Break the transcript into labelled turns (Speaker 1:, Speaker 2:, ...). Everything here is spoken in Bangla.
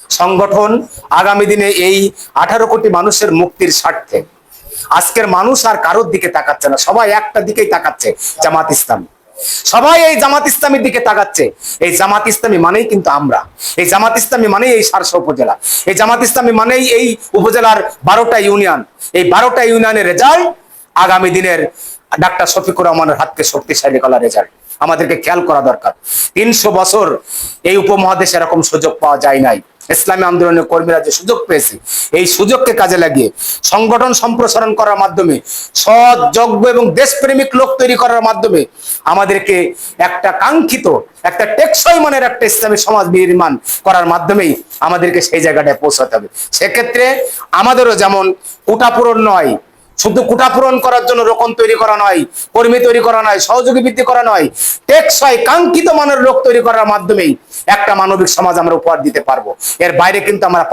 Speaker 1: সংগঠন আগামী দিনে এই 18 কোটি মানুষের মুক্তির স্বার্থে আজকের মানুষ আর কারোর দিকে তাকাচ্ছে না, সবাই একটা দিকেই তাকাচ্ছে, জামাত ইসলামী। সবাই এই জামাত ইসলামীর দিকে তাকাচ্ছে। এই জামাত ইসলামী মানেই কিন্তু আমরা, এই জামাত ইসলামী মানেই এই সারসা উপজেলা, এই জামাত ইসলামী মানেই এই উপজেলার 12টা ইউনিয়ন। এই 12টা ইউনিয়নের রেজাল্ট আগামী দিনের ডাক্তার শফিকুর রহমানের হাতকে শক্তিশালী করার রেজাল্ট। আমাদেরকে খেয়াল করা দরকার। 300 বছর এই উপমহাদেশে এরকম সুযোগ পাওয়া যায় নাই। ইসলামী আন্দোলনের কর্মীরা যে সুযোগ পেয়েছে, এই সুযোগকে কাজে লাগিয়ে সংগঠন সম্প্রসারণ করার মাধ্যমে, সৎ, যোগ্য এবং দেশপ্রেমিক লোক তৈরি করার মাধ্যমে আমাদেরকে একটা কাঙ্ক্ষিত, একটা টেকসই মানের একটা ইসলামী সমাজ নির্মাণ করার মাধ্যমেই আমাদেরকে সেই জায়গাটায় পৌঁছাতে হবে। সেক্ষেত্রে আমাদেরও যেমন কোটা পূরণ নয়, শুধু কোটা পূরণ করার জন্য রোকন তৈরি করা নয়, কর্মী তৈরি করা নয়, সহযোগী বৃদ্ধি করা নয়, টেকসই কাঙ্ক্ষিত মানের লোক তৈরি করার মাধ্যমেই একটা মানবিক সমাজ আমরা উপহার দিতে পারবো। এর বাইরে কিন্তু আমরা